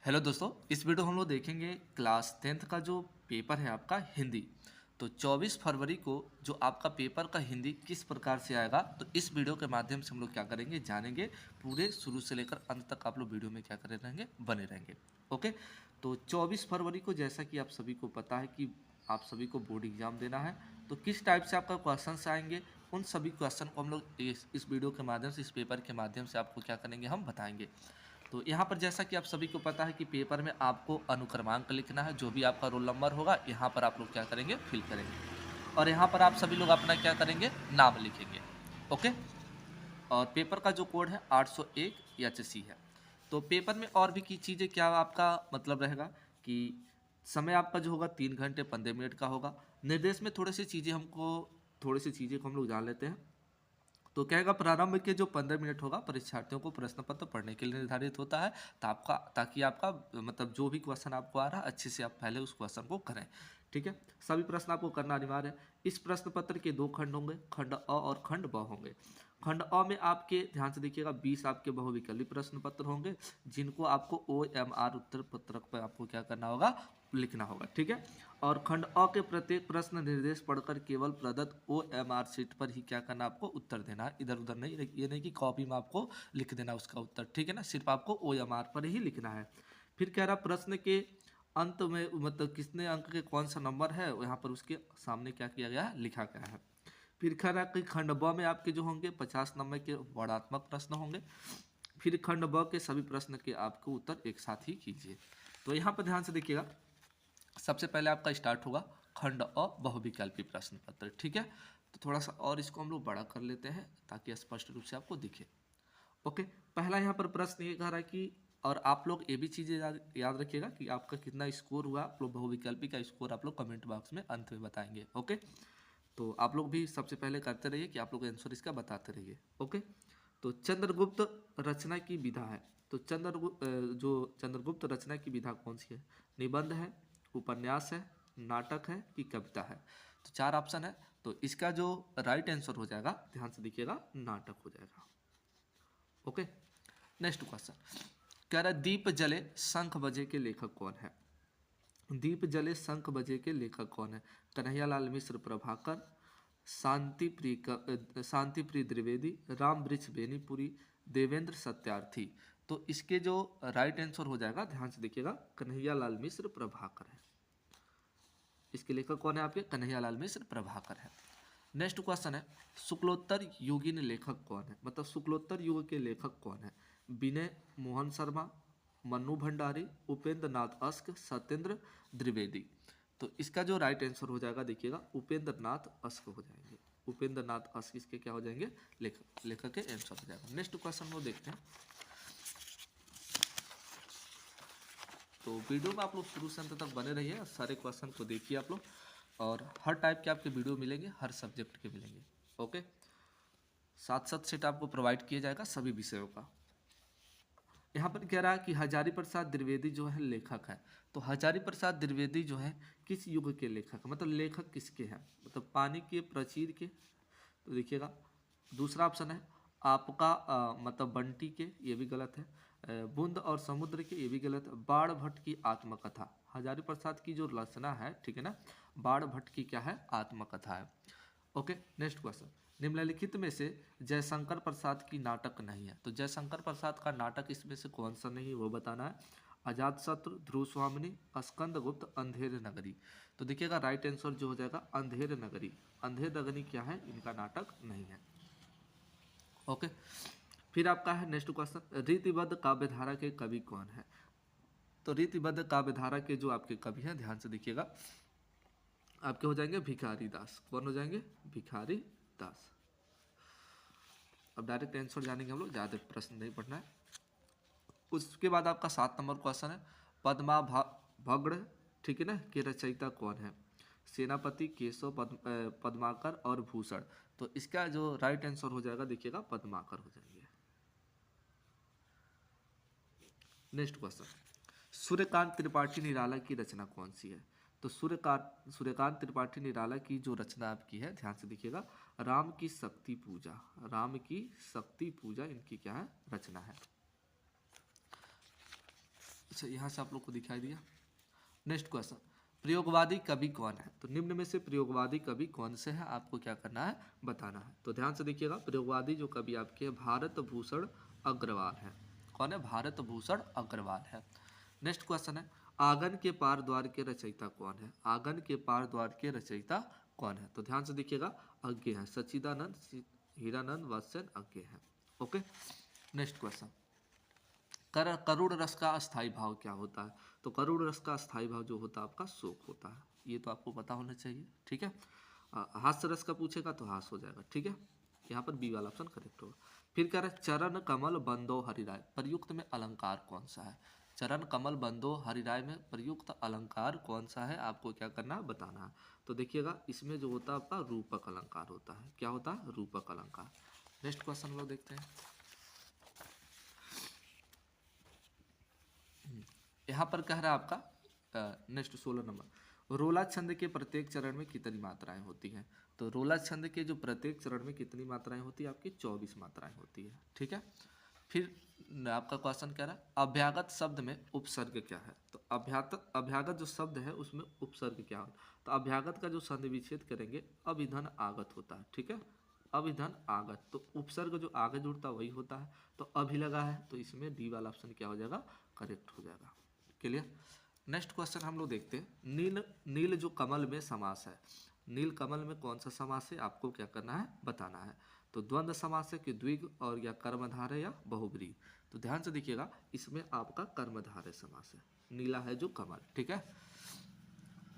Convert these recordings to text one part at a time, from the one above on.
Hello दोस्तों, इस video हम लोग देखेंगे क्लास 10th का जो पेपर है आपका हिंदी। तो 24 फरवरी को जो आपका पेपर का हिंदी किस प्रकार से आएगा, तो इस वीडियो के माध्यम से हम लोग क्या करेंगे जानेंगे। पूरे शुरू से लेकर अंत तक आप लोग वीडियो में क्या करे रहेंगे, बने रहेंगे। ओके, तो 24 फरवरी को जैसा कि आप सभी को पता है कि आप सभी को बोर्ड एग्जाम देना है। तो किस टाइप से आपका क्वेश्चन आएंगे, उन सभी क्वेश्चन को हम लोग इस वीडियो के माध्यम से, इस पेपर के माध्यम से आपको क्या करेंगे, हम बताएंगे। तो यहाँ पर जैसा कि आप सभी को पता है कि पेपर में आपको अनुक्रमांक लिखना है। जो भी आपका रोल नंबर होगा यहाँ पर आप लोग क्या करेंगे, फिल करेंगे। और यहाँ पर आप सभी लोग अपना क्या करेंगे, नाम लिखेंगे। ओके, और पेपर का जो कोड है 801 एचसी है। तो पेपर में और भी की चीज़ें क्या आपका मतलब रहेगा कि समय आपका जो होगा 3 घंटे 15 मिनट का होगा। निर्देश में थोड़ी सी चीज़ें को हम लोग जान लेते हैं। तो कहेगा प्रारंभ के जो 15 मिनट होगा परीक्षार्थियों को प्रश्न पत्र पढ़ने के लिए निर्धारित होता है, ताकि आपका मतलब जो भी क्वेश्चन आपको आ रहा है अच्छे से आप पहले उस क्वेश्चन को करें। ठीक है, सभी प्रश्न आपको करना अनिवार्य है। इस प्रश्न पत्र के दो खंड होंगे, खंड अ और खंड ब होंगे। खंड अ में आपके ध्यान से देखिएगा 20 आपके बहुविकल्पी प्रश्न पत्र होंगे, जिनको आपको OMR उत्तर पत्रक पर आपको क्या करना होगा, लिखना होगा। ठीक है, और खंड अ के प्रत्येक प्रश्न निर्देश पढ़कर केवल प्रदत्त OMR शीट पर ही क्या करना, आपको उत्तर देना है। इधर उधर नहीं, ये नहीं कि कॉपी में आपको लिख देना उसका उत्तर। ठीक है ना, सिर्फ आपको OMR पर ही लिखना है। फिर कह रहा प्रश्न के अंत में मतलब कितने अंक के कौन सा नंबर है, यहाँ पर उसके सामने क्या किया गया है, लिखा गया है। फिर कह रहा कि खंड ब में आपके जो होंगे 50 नंबर के वर्णात्मक प्रश्न होंगे। फिर खंड ब के सभी प्रश्न के आपको उत्तर एक साथ ही कीजिए। तो यहाँ पर ध्यान से देखिएगा, सबसे पहले आपका स्टार्ट होगा खंड अ बहुविकल्पी प्रश्न पत्र। ठीक है, तो थोड़ा सा और इसको हम लोग बड़ा कर लेते हैं ताकि स्पष्ट रूप से आपको दिखे। ओके, पहला यहाँ पर प्रश्न ये कह रहा है कि, और आप लोग ये भी चीज़ें याद रखिएगा कि आपका कितना स्कोर हुआ। आप लोग बहुविकल्पी का स्कोर आप लोग कमेंट बॉक्स में अंत में बताएंगे। ओके, तो आप लोग भी सबसे पहले करते रहिए कि आप लोग आंसर इसका बताते रहिए। ओके, तो चंद्रगुप्त रचना की विधा है। तो जो चंद्रगुप्त रचना की विधा कौन सी है, निबंध है, उपन्यास है, नाटक है कि कविता है। तो चार ऑप्शन है, तो इसका जो राइट आंसर हो जाएगा, ध्यान से देखिएगा, नाटक हो जाएगा। ओके, नेक्स्ट क्वेश्चन कह रहा है दीप जले शंख बजे के लेखक कौन है। दीप जले शंख बजे के लेखक कौन है, कन्हैयालाल मिश्र प्रभाकर, शांति प्रिय द्विवेदी, राम वृक्ष बेनीपुरी, देवेंद्र सत्यार्थी। तो इसके जो राइट आंसर हो जाएगा, ध्यान से देखिएगा, कन्हैयालाल मिश्र प्रभाकर है। इसके लेखक कौन है, आपके कन्हैयालाल मिश्र प्रभाकर है। नेक्स्ट क्वेश्चन है शुक्लोत्तर युगीन लेखक कौन है, मतलब शुक्लोत्तर युग के लेखक कौन है। विनय मोहन शर्मा, मन्नू भंडारी, उपेंद्र नाथ अस्क, सत्येंद्र द्विवेदी। तो इसका जो राइट आंसर हो जाएगा, देखिएगा, उपेंद्र नाथ अस्क हो जाएंगे। उपेंद्र नाथ अस्क इसके क्या हो जाएंगे, लेखक के आंसर हो जाएगा। नेक्स्ट क्वेश्चन वो देखते हैं। तो वीडियो में आप लोग शुरू से अंत तक बने रहिए और सारे क्वेश्चन को देखिए आप लोग, और हर टाइप के आपके वीडियो मिलेंगे, हर सब्जेक्ट के मिलेंगे। ओके, साथ साथ सेट आपको प्रोवाइड किया जाएगा सभी विषयों का। यहाँ पर कह रहा है कि हजारी प्रसाद द्विवेदी जो है लेखक है। तो हजारी प्रसाद द्विवेदी जो है किस युग के लेखक है, मतलब लेखक किसके हैं, मतलब पानी के, प्राचीर के। तो देखिएगा, दूसरा ऑप्शन है आपका मतलब बंटी के, ये भी गलत है। बुंद और समुद्र के, ये भी गलत है। बाण भट्ट की आत्मकथा, हजारी प्रसाद की जो रचना है, ठीक है ना, बाण भट्ट की क्या है, आत्मकथा है। ओके, नेक्स्ट क्वेश्चन, निम्नलिखित में से जयशंकर प्रसाद की नाटक नहीं है। तो जयशंकर प्रसाद का नाटक इसमें से कौन सा नहीं है, वो बताना है। अजातशत्रु, ध्रुव स्वामिनी, स्कंदगुप्त, अंधेर नगरी। तो देखिएगा राइट आंसर जो हो जाएगा अंधेर नगरी। अंधेर नगरी क्या है, इनका नाटक नहीं है। ओके, फिर आपका है नेक्स्ट क्वेश्चन, रीतिबद्ध काव्यधारा के कवि कौन है। तो रीतिबद्ध काव्यधारा के जो आपके कवि हैं, ध्यान से देखिएगा, आपके हो जाएंगे भिखारी दास। कौन हो जाएंगे, भिखारी दास। अब डायरेक्ट आंसर जानेंगे हम लोग, ज़्यादा प्रश्न नहीं पढ़ना है। उसके बाद आपका 7 नंबर क्वेश्चन है पद्मा भगड़, ठीक है ना, के रचयिता कौन है। सेनापति, केशव, पद्माकर और भूषण। तो इसका जो राइट आंसर हो जाएगा, देखिएगा, पद्माकर हो जाएंगे। नेक्स्ट क्वेश्चन, सूर्यकांत त्रिपाठी निराला की रचना कौन सी है। तो सूर्यकांत त्रिपाठी निराला की जो रचना आपकी है, ध्यान से देखिएगा, राम की शक्ति पूजा। राम की शक्ति पूजा इनकी क्या है, रचना है। अच्छा, यहाँ से आप लोग को दिखाई दिया। नेक्स्ट क्वेश्चन, प्रयोगवादी कवि कौन है? तो निम्न में से प्रयोगवादी कवि कौन से है आपको क्या करना है, बताना है। तो ध्यान से देखिएगा, प्रयोगवादी जो कवि आपके भारत भूषण अग्रवाल है। कौन है? भारत भूषण अग्रवाल है। नेक्स्ट क्वेश्चन है, आंगन के पार द्वार के रचयिता कौन है? आंगन के पार द्वार के रचयिता कौन है? तो ध्यान से देखिएगा, अज्ञे है, सच्चिदानंद हीरानंद वात्स्यन अज्ञे है। ओके। नेक्स्ट क्वेश्चन, करुण रस का अस्थाई भाव क्या होता है? तो करुण रस का अस्थाई भाव जो होता है आपका शोक होता है। ये तो आपको पता होना चाहिए, ठीक है। हास्य रस का पूछेगा तो हास हो जाएगा, ठीक है। यहाँ पर बी वाला ऑप्शन करेक्ट होगा। फिर कह रहा है चरण कमल बंदो हरिराय, प्रयुक्त में अलंकार कौन सा है? चरण कमल बंदो हरिराय में प्रयुक्त अलंकार कौन सा है आपको क्या करना है, बताना है। तो देखिएगा, इसमें जो होता है आपका रूपक अलंकार होता है। क्या होता है? रूपक अलंकार। नेक्स्ट क्वेश्चन हम लोग देखते हैं। यहाँ पर कह रहा है आपका नेक्स्ट 16 नंबर, रोला छंद के प्रत्येक चरण में कितनी मात्राएं होती हैं? तो रोला छंद के जो प्रत्येक चरण में कितनी मात्राएं होती है आपकी? 24 मात्राएं होती है, ठीक है। फिर आपका क्वेश्चन कह रहा है अभ्यागत शब्द में उपसर्ग क्या है? तो अभ्यागत जो शब्द है उसमें उपसर्ग क्या है? तो अभ्यागत का जो संधि विच्छेद करेंगे अभिधन आगत होता है, ठीक है। अभिधन आगत, तो उपसर्ग जो आगे जुड़ता है वही होता है। तो अभी लगा है तो इसमें डी वाला ऑप्शन क्या हो जाएगा, करेक्ट हो जाएगा। क्लियर। नेक्स्ट क्वेश्चन हम लोग देखते हैं, नील नील जो कमल में समास है, नील कमल में कौन सा समास है आपको क्या करना है, बताना है। तो द्वंद्व समास है कि द्विग और या कर्मधारय या बहुब्रीहि? तो ध्यान से देखिएगा, इसमें आपका कर्मधारय समास है, नीला है जो कमल, ठीक है।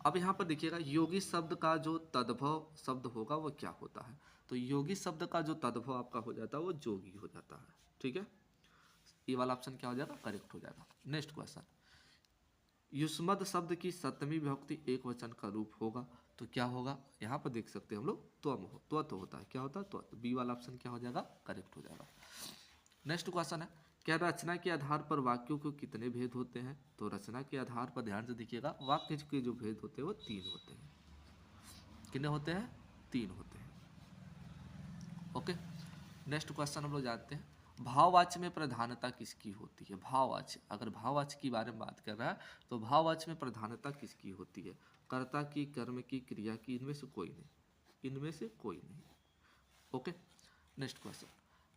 अब यहाँ पर देखिएगा, योगी शब्द का जो तद्भव शब्द होगा वो क्या होता है? तो योगी शब्द का जो तद्भव आपका हो जाता है वो जोगी हो जाता है, ठीक है। ये वाला ऑप्शन क्या हो जाएगा, करेक्ट हो जाएगा। नेक्स्ट क्वेश्चन, युष्मद शब्द की सप्तमी विभक्ति एक वचन का रूप होगा तो क्या होगा? यहाँ पर देख सकते हैं हम लोग, त्वम हो, त्वत होता है। क्या होता है? त्वत। बी वाला ऑप्शन क्या हो जाएगा, करेक्ट हो जाएगा। नेक्स्ट क्वेश्चन है, क्या रचना के आधार पर वाक्यों के कितने भेद होते हैं? तो रचना के आधार पर ध्यान से देखिएगा, वाक्य के जो भेद होते हैं वो 3 होते हैं। कितने होते हैं? 3 होते हैं। ओके। नेक्स्ट क्वेश्चन हम लोग जानते हैं, भाववाच्य में प्रधानता किसकी होती है? भाववाच्य, अगर भाववाच्य के बारे में बात कर रहा है तो भाववाच्य में प्रधानता किसकी होती है? कर्ता की, कर्म की, क्रिया की, इनमें से कोई नहीं, इनमें से कोई नहीं। ओके। नेक्स्ट क्वेश्चन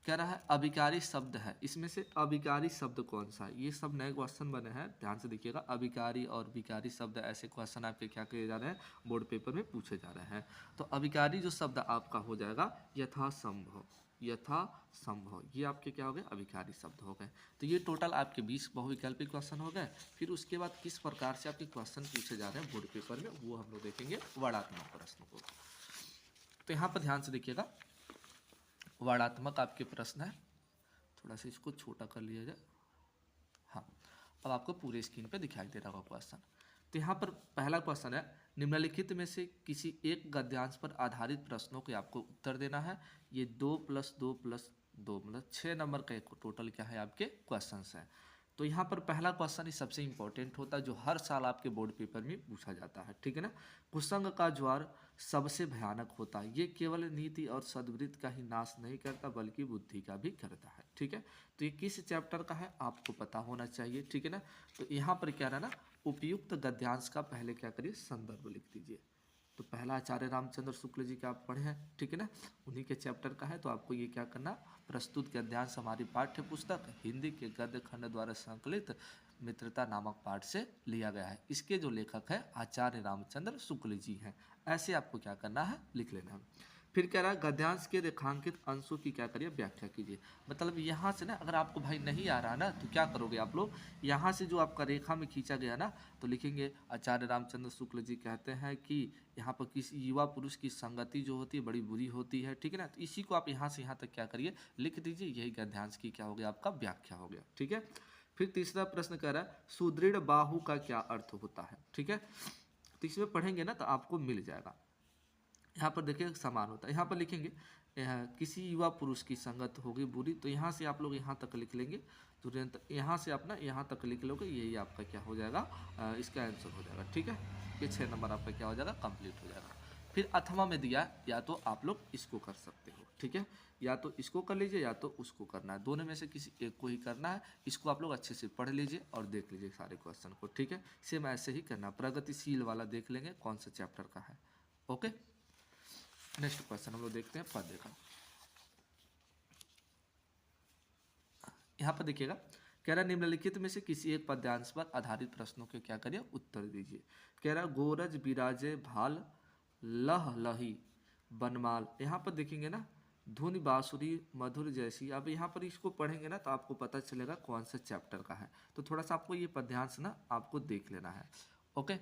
कह रहा है अभिकारी शब्द है, इसमें से अभिकारी शब्द कौन सा है? ये सब नए क्वेश्चन बने हैं, ध्यान से देखिएगा। अभिकारी और विकारी शब्द, ऐसे क्वेश्चन आपके क्या किए जा रहे हैं, बोर्ड पेपर में पूछे जा रहे हैं। तो अभिकारी जो शब्द आपका हो जाएगा यथासंभव, यथासंभव, ये आपके क्या हो गए, अभिकारी शब्द हो गए। तो ये टोटल आपके 20 बहुविकल्पी क्वेश्चन हो गए। फिर उसके बाद किस प्रकार से आपके क्वेश्चन पूछे जा रहे हैं बोर्ड पेपर में, वो हम लोग देखेंगे वर्णात्मक प्रश्न को। तो यहाँ पर ध्यान से देखिएगा, वर्णात्मक आपके प्रश्न है, थोड़ा सा इसको छोटा कर लिया जाए। हाँ, अब आपको पूरे स्क्रीन पे दिखाई दे रहा होगा क्वेश्चन। तो यहाँ पर पहला क्वेश्चन है, निम्नलिखित में से किसी एक गद्यांश पर आधारित प्रश्नों के आपको उत्तर देना है। ये 2+2+2 मतलब 6 नंबर का एक टोटल क्या है आपके क्वेश्चन है। तो यहाँ पर पहला क्वेश्चन ही सबसे इंपॉर्टेंट होता है, जो हर साल आपके बोर्ड पेपर में पूछा जाता है, ठीक है ना। कुसंग का ज्वार सबसे भयानक होता है, ये केवल नीति और सद्वृत्ति का ही नाश नहीं करता बल्कि बुद्धि का भी करता है, ठीक है। तो ये किस चैप्टर का है आपको पता होना चाहिए, ठीक है ना। तो यहाँ पर क्या रहना, उपयुक्त गद्यांश का पहले क्या करिए, संदर्भ लिख दीजिए। तो पहला आचार्य रामचंद्र शुक्ल जी का आप पढ़े हैं, ठीक है ना, उन्हीं के चैप्टर का है। तो आपको ये क्या करना, प्रस्तुत गद्यांश हमारी पाठ्य पुस्तक हिंदी के गद्य खंड द्वारा संकलित मित्रता नामक पाठ से लिया गया है। इसके जो लेखक है आचार्य रामचंद्र शुक्ल जी हैं। ऐसे आपको क्या करना है, लिख लेना है। फिर कह रहा है गद्यांश के रेखांकित अंशों की क्या करिए, व्याख्या कीजिए। मतलब यहाँ से ना, अगर आपको भाई नहीं आ रहा ना तो क्या करोगे आप लोग, यहाँ से जो आपका रेखा में खींचा गया ना, तो लिखेंगे आचार्य रामचंद्र शुक्ल जी कहते हैं कि यहाँ पर किसी युवा पुरुष की संगति जो होती है बड़ी बुरी होती है, ठीक है ना। तो इसी को आप यहाँ से यहाँ तक क्या करिए, लिख दीजिए। यही गद्यांश की क्या हो गया, आपका व्याख्या हो गया, ठीक है। फिर तीसरा प्रश्न कह रहा है सुदृढ़ बाहु का क्या अर्थ होता है, ठीक है। तो इसमें पढ़ेंगे ना तो आपको मिल जाएगा। यहाँ पर देखिए समान होता है, यहाँ पर लिखेंगे किसी युवा पुरुष की संगत होगी बुरी, तो यहाँ से आप लोग यहाँ तक लिख लेंगे। तुरंत यहाँ से अपना यहाँ तक लिख लोगे, यही आपका क्या हो जाएगा, इसका आंसर हो जाएगा, ठीक है। ये 6 नंबर आपका क्या हो जाएगा, कंप्लीट हो जाएगा। फिर अथवा में दिया या तो आप लोग इसको कर सकते हो, ठीक है, या तो इसको कर लीजिए या तो उसको करना है, दोनों में से किसी एक को ही करना है। इसको आप लोग अच्छे से पढ़ लीजिए और देख लीजिए सारे क्वेश्चन को, ठीक है। सेम ऐसे ही करना, प्रगतिशील वाला देख लेंगे कौन सा चैप्टर का है। ओके, नेक्स्ट क्वेश्चन हम लोग देखते हैं पद्य का। यहाँ पर देखिएगा, कह रहा निम्नलिखित में से किसी एक पद्यांश पर आधारित प्रश्नों के क्या करिए उत्तर दीजिए। कह रहा गोरज बिराजे भाल लह लही बनमाल। यहाँ पर देखेंगे ना, धुन बांसुरी मधुर जैसी। अब यहाँ पर इसको पढ़ेंगे ना तो आपको पता चलेगा कौन सा चैप्टर का है। तो थोड़ा सा आपको ये पद्यांश ना आपको देख लेना है। ओके,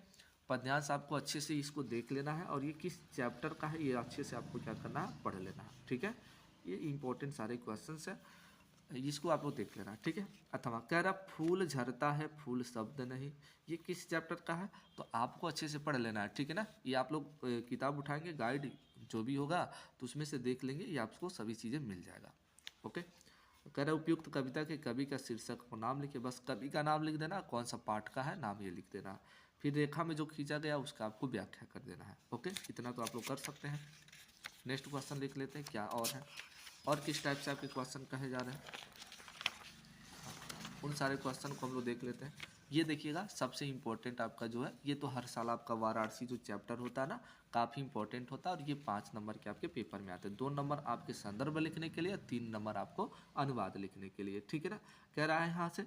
पद्यांश आपको अच्छे से इसको देख लेना है और ये किस चैप्टर का है ये अच्छे से आपको क्या करना है, पढ़ लेना है, ठीक है। ये इंपॉर्टेंट सारे क्वेश्चन है, इसको आप लोग देख लेना, ठीक है। अथवा कह रहा फूल झरता है फूल शब्द नहीं, ये किस चैप्टर का है तो आपको अच्छे से पढ़ लेना है, ठीक है ना। ये आप लोग किताब उठाएंगे, गाइड जो भी होगा तो उसमें से देख लेंगे, ये आपको सभी चीज़ें मिल जाएगा। ओके, कह रहा उपयुक्त कविता के कवि का शीर्षक को नाम लिखे, बस कवि का नाम लिख देना, कौन सा पाठ का है नाम ये लिख देना। फिर रेखा में जो खींचा गया उसका आपको व्याख्या कर देना है। ओके, इतना तो आप लोग कर सकते हैं। नेक्स्ट क्वेश्चन लिख लेते हैं क्या और है, और किस टाइप से आपके क्वेश्चन कहे जा रहे हैं, उन सारे क्वेश्चन को हम लोग देख लेते हैं। ये देखिएगा सबसे इम्पोर्टेंट आपका जो है, ये तो हर साल आपका वाराणसी जो चैप्टर होता है ना काफ़ी इंपॉर्टेंट होता है और ये 5 नंबर के आपके पेपर में आते हैं। 2 नंबर आपके संदर्भ लिखने के लिए, 3 नंबर आपको अनुवाद लिखने के लिए, ठीक है ना। कह रहा है यहाँ से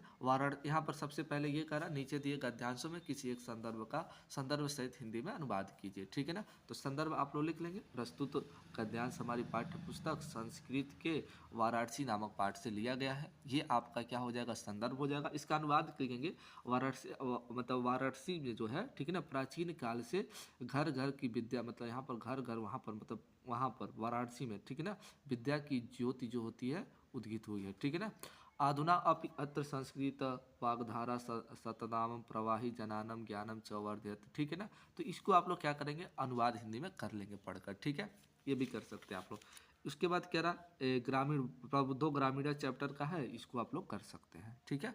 यहाँ पर सबसे पहले ये कह रहा नीचे दिए गद्यांशों में किसी एक संदर्भ सहित हिंदी में अनुवाद कीजिए, ठीक है ना। तो संदर्भ आप लोग लिख लेंगे। प्रस्तुत गद्यांश हमारी पाठ्य पुस्तक संस्कृत के वाराणसी नामक पाठ से लिया गया है, ये आपका क्या हो जाएगा, संदर्भ हो जाएगा। इसका अनुवाद लिखेंगे वाराणसी, मतलब वाराणसी में जो है, ठीक है ना, प्राचीन काल से घर घर की विद्या, मतलब यहाँ पर घर घर, वहाँ पर मतलब वहाँ पर वाराणसी में, ठीक है ना, विद्या की ज्योति जो होती है उद्गीत हुई है, ठीक है ना। आधुना अपि अत्र संस्कृत वाग्धारा सतनाम प्रवाही जनानम ज्ञानम च वर्धयत, ठीक है ना। तो इसको आप लोग क्या करेंगे, अनुवाद हिंदी में कर लेंगे पढ़कर, ठीक है, ये भी कर सकते हैं आप लोग। उसके बाद कह रहा ग्रामीण प्रबुद्धो ग्रामीण चैप्टर का है, इसको आप लोग कर सकते हैं, ठीक है।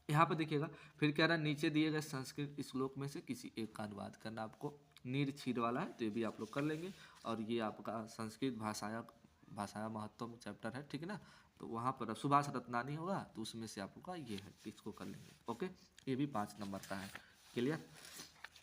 यहाँ पर देखिएगा, फिर कह रहा है नीचे दिए गए संस्कृत श्लोक में से किसी एक का अनुवाद करना आपको, नीर छीर वाला है तो ये भी आप लोग कर लेंगे। और ये आपका संस्कृत भाषाया महत्व चैप्टर है, ठीक है ना। तो वहाँ पर सुभाष रत्नानी होगा तो उसमें से आप लोग का ये है, इसको कर लेंगे। ओके, ये भी 5 नंबर का है, क्लियर।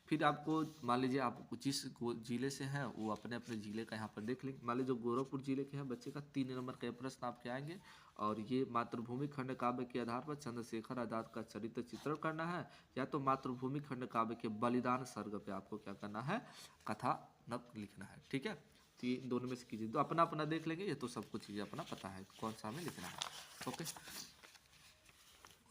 फिर आपको मान लीजिए आप जिस जिले से हैं वो अपने अपने जिले का यहाँ पर देख लेंगे। मान लीजिए गोरखपुर जिले के हैं बच्चे का 3 नंबर का प्रश्न आपके आएंगे और ये मातृभूमि खंड काव्य के आधार पर चंद्रशेखर आजाद का चरित्र चित्रण करना है, या तो मातृभूमि खंड काव्य के बलिदान सर्ग पे आपको क्या करना है, कथानक लिखना है, ठीक है। तो ये दोनों में से कीजिए, तो अपना अपना देख लेंगे, ये तो सबको चीज़ें अपना पता है कौन सा हमें लिखना है। ओके,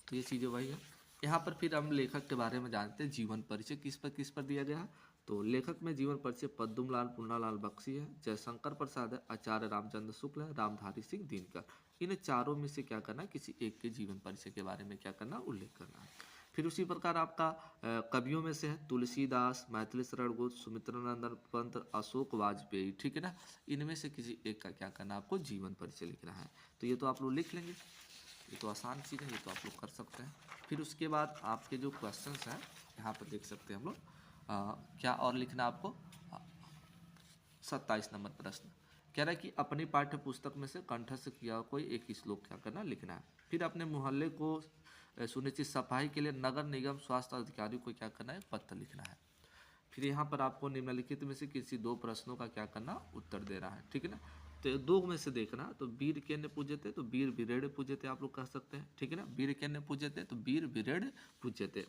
तो ये चीज़ें वही है। यहाँ पर फिर हम लेखक के बारे में जानते हैं। जीवन परिचय किस पर दिया गया है, तो लेखक में जीवन परिचय पद्मलाल पुन्नालाल बख्शी है, जयशंकर प्रसाद है, आचार्य रामचंद्र शुक्ल है, रामधारी सिंह दिनकर। इन चारों में से क्या करना है, किसी एक के जीवन परिचय के बारे में क्या करना, उल्लेख करना है। फिर उसी प्रकार आपका कवियों में से है तुलसीदास, मैथिली शरण गुप्त, सुमित्रानंदन पंत, अशोक वाजपेयी, ठीक है ना। इनमें से किसी एक का क्या करना, आपको जीवन परिचय लिखना है। तो ये तो आप लोग लिख लेंगे, ये तो आसान चीज़ है, ये तो आप लोग कर सकते हैं। फिर उसके बाद आपके जो क्वेश्चंस हैं यहाँ पर देख सकते हैं हम लोग, क्या और लिखना आपको। 27 नंबर प्रश्न कह रहा है कि अपनी पाठ्य पुस्तक में से कंठस्थ किया कोई एक श्लोक क्या करना, लिखना है। फिर अपने मोहल्ले को सुनिश्चित सफाई के लिए नगर निगम स्वास्थ्य अधिकारी को क्या करना है, पत्र लिखना है। फिर यहाँ पर आपको निम्नलिखित में से किसी 2 प्रश्नों का क्या करना, उत्तर देना है, ठीक है ना। तो 2 में से देखना, तो वीर केन्य पूज्यते तो वीर विरेड पूज्यते आप लोग कह सकते हैं, ठीक है ना। वीर केन्य पूज्यते तो वीर विरेड पूज्यते।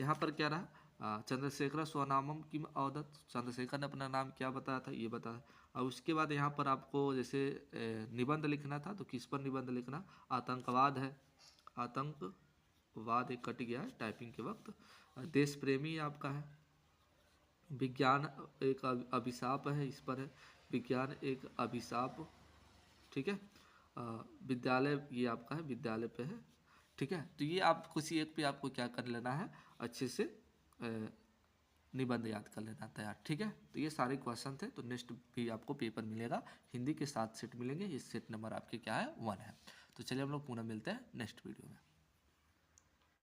यहाँ पर क्या रहा, चंद्रशेखर स्वनामम किम अवदत, चंद्रशेखर ने अपना नाम क्या बताया था, ये बताया। और उसके बाद यहाँ पर आपको जैसे निबंध लिखना था तो किस पर निबंध लिखना, आतंकवाद है, आतंकवाद एक कट गया है टाइपिंग के वक्त, देश प्रेमी आपका है, विज्ञान एक अभिशाप है, इस पर है, विज्ञान एक अभिशाप, ठीक है। विद्यालय ये आपका है, विद्यालय पे है, ठीक है। तो ये आप किसी एक पे आपको क्या कर लेना है, अच्छे से निबंध याद कर लेना तैयार, ठीक है। तो ये सारे क्वेश्चन थे। तो नेक्स्ट भी आपको पेपर मिलेगा, हिंदी के 7 सेट मिलेंगे, ये सेट नंबर आपके क्या है, 1 है। तो चलिए हम लोग पुनः मिलते हैं नेक्स्ट वीडियो में।